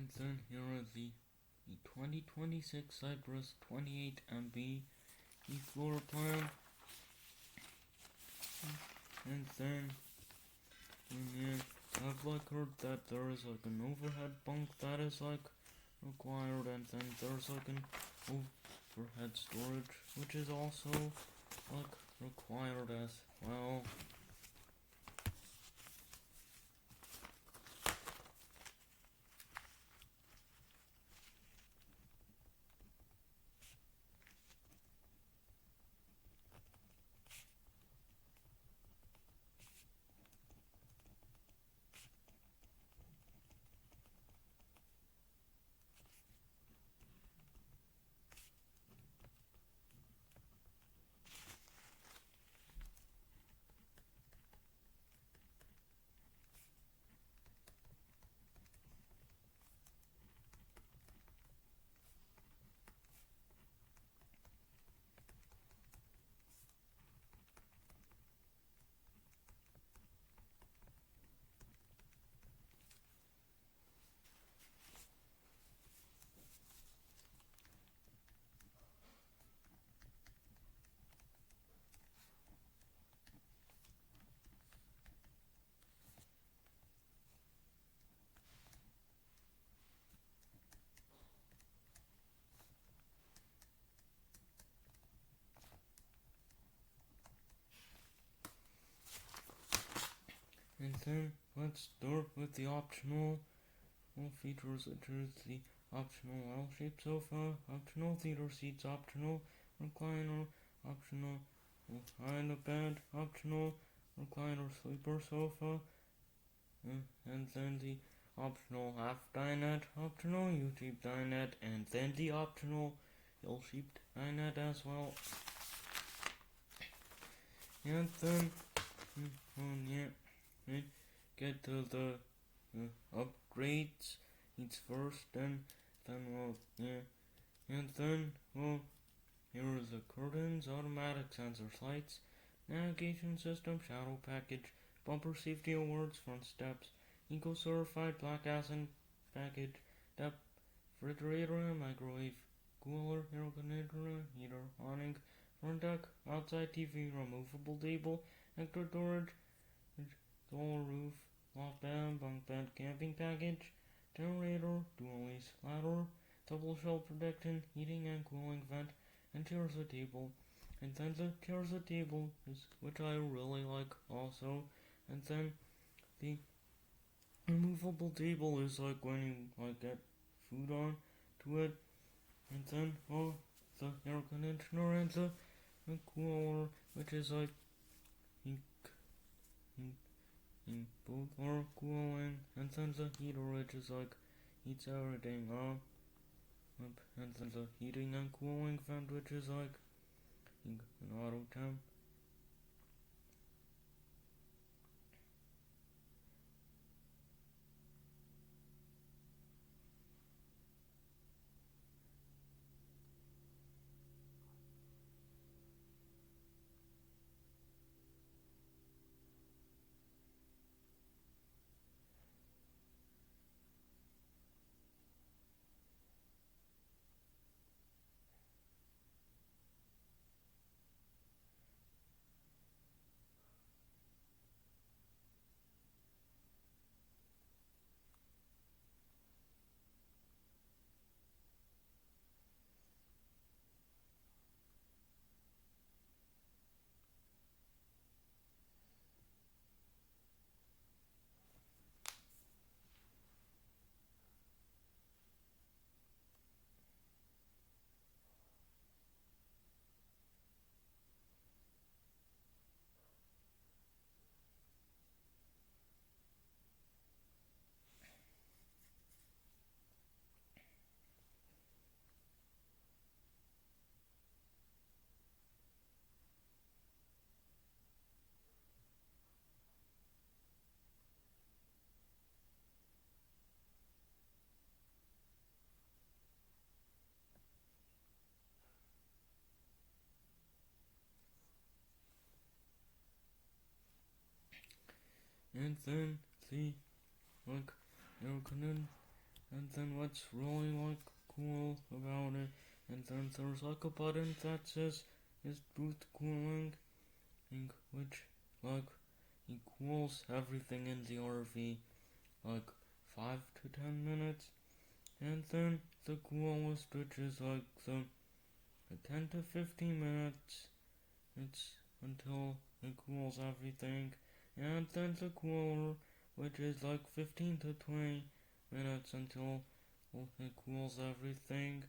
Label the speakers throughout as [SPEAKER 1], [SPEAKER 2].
[SPEAKER 1] And then here are the 2026 Cypress 28 MB floor plan. And then I've heard that there is an overhead bunk that is required, and then there's an overhead storage which is also required as well. And then let's start with the optional features, which is the optional L-shaped sofa, optional theater seats, optional recliner, optional behind the bed, optional recliner sleeper sofa, and then the optional half dinette, optional U-shaped dinette, and then the optional L-shaped dinette as well. And then, get to the upgrades. It's first, and then here are the curtains, automatic sensors, lights, navigation system, shadow package, bumper safety awards, front steps, eco-certified black acid package, depth, refrigerator, microwave, cooler, air conditioner, heater, awning, front deck, outside TV, removable table, extra storage, solar roof, loft bed, bunk bed, camping package, generator, dual ace ladder, double shell protection, heating and cooling vent, and chairs a table. And then the chairs a table is which I really like also. And then the removable table is when you get food on to it. And then the air conditioner and the cooler, which is in both are cooling, and then the heater, which is heats everything up, and then the heating and cooling vent, which is an auto temp. And then the air conditioner and then what's really like cool about it, and then there's like a button that says is booth cooling, which like it cools everything in the RV like 5 to 10 minutes, and then the coolest, which is like the 10 to 15 minutes. It's until it cools everything, and then the cooler, which is like 15 to 20 minutes until it cools everything,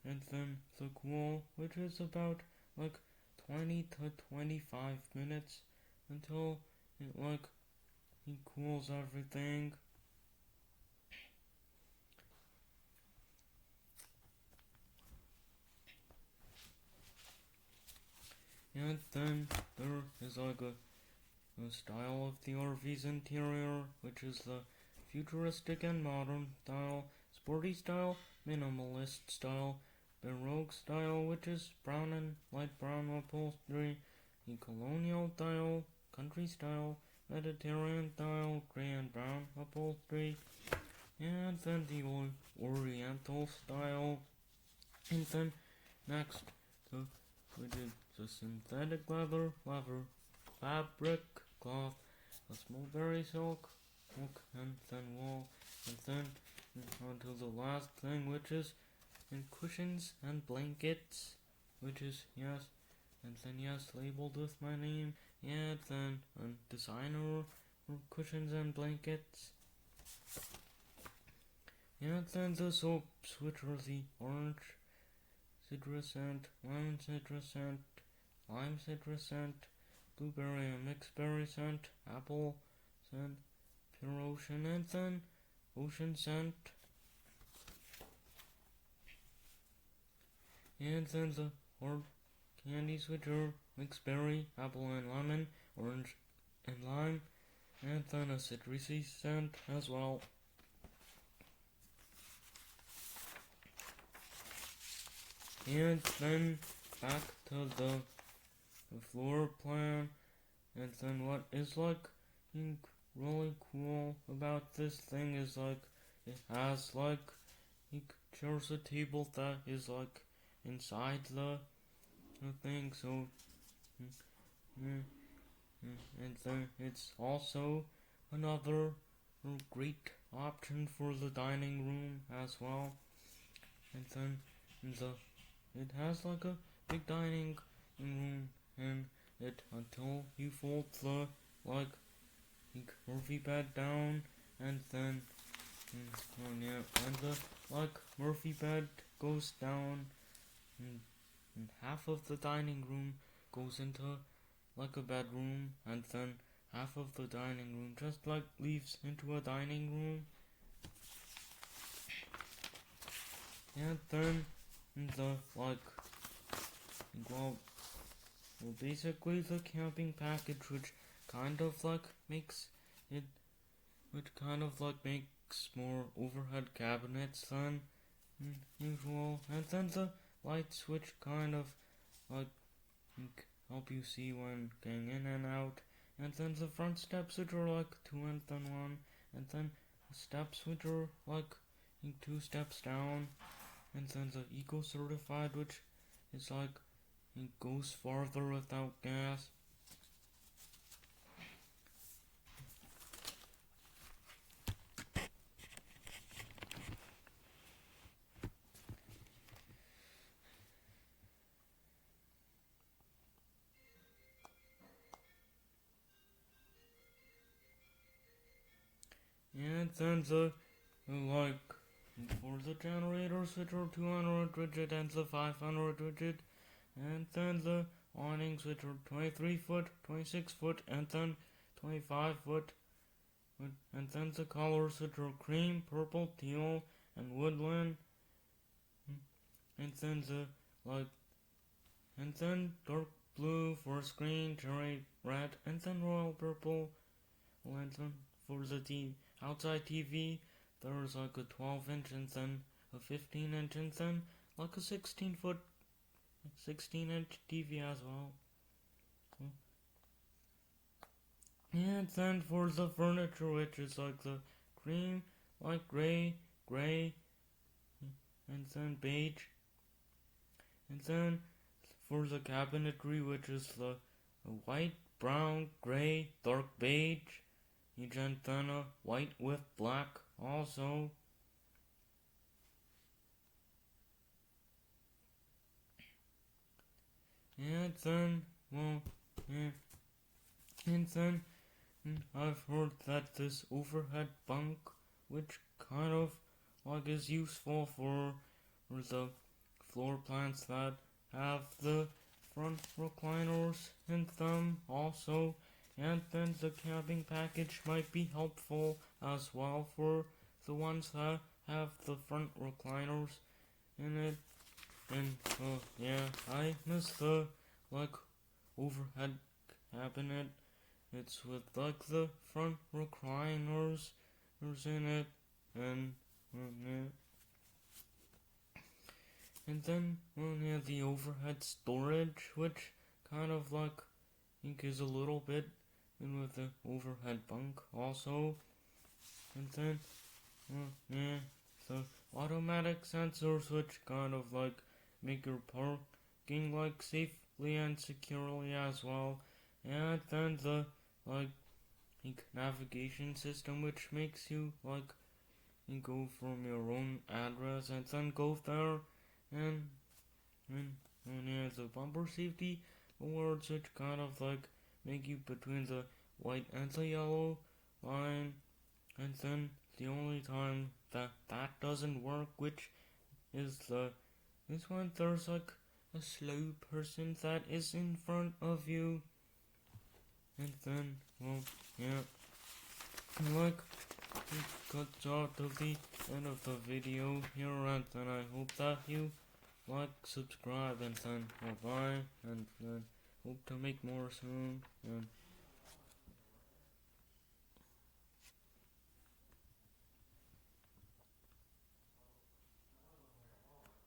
[SPEAKER 1] and then the cool, which is about like 20 to 25 minutes until it cools everything. And then there is like a style of the RV's interior, which is the futuristic and modern style, sporty style, minimalist style, baroque style, which is brown and light brown upholstery, the colonial style, country style, Mediterranean style, grey and brown upholstery, and then the oriental style, and then next the we did the synthetic leather, fabric, cloth, a mulberry silk, and then wool, and then on to the last thing, which is in cushions and blankets, which is yes, and then yes, labeled with my name, and then a designer for cushions and blankets, and then the soaps, which are the orange citrus scent, lemon citrus scent, lime citrus scent, blueberry and mixed berry scent, apple scent, pure ocean, and then ocean scent, and then the hard candies, which are mixed berry, apple and lemon, orange and lime, and then a citrusy scent as well. And then back to the floor plan, and then what is like really cool about this thing is like it has like there's a table that is like inside the thing, so and then it's also another great option for the dining room as well, and then it has like a big dining room, and it until you fold the like Murphy bed down, and then and the like Murphy bed goes down, and half of the dining room goes into like a bedroom, and then half of the dining room just like leaves into a dining room, and then the well basically the camping package, which kind of like makes it which kind of like makes more overhead cabinets than usual, and then the lights, which kind of like help you see when getting in and out, and then the front steps, which are like 2 and then 1, and then the steps, which are like 2 steps down, and then the eco certified, which is like it goes farther without gas. And then the like for the generators, which are 200 rigid and the 500 rigid, and then the awnings, which are 23 foot, 26 foot, and then 25 foot, and then the colors, which are cream, purple, teal, and woodland, and then the like, and then dark blue for screen, cherry red, and then royal purple, and then for the outside TV, there's like a 12-inch and then a 15-inch and then like a 16-inch TV as well. And then for the furniture, which is like the cream, like gray gray, and then beige, and then for the cabinetry, which is the white, brown, gray, dark beige, and then white with black also. And then, well, yeah, and then I've heard that this overhead bunk, which kind of like is useful for the floor plans that have the front recliners in them also, and then the camping package might be helpful as well for the ones that have the front recliners in it. And yeah, I miss the like overhead cabinet. It's with like the front recliners in it, and yeah. And then yeah, the overhead storage, which kind of like I think is a little bit in with the overhead bunk also. And then yeah, the automatic sensors, which kind of like make your parking like safely and securely as well. And then the like navigation system, which makes you like you go from your own address and then go there, and yeah, the bumper safety awards, which kind of like make you between the white and the yellow line, and then the only time that doesn't work, which is this one, there's like a slow person that is in front of you, and then well yeah, like it got out to the end of the video here, and then I hope that you like, subscribe, and then bye, and then hope to make more soon, and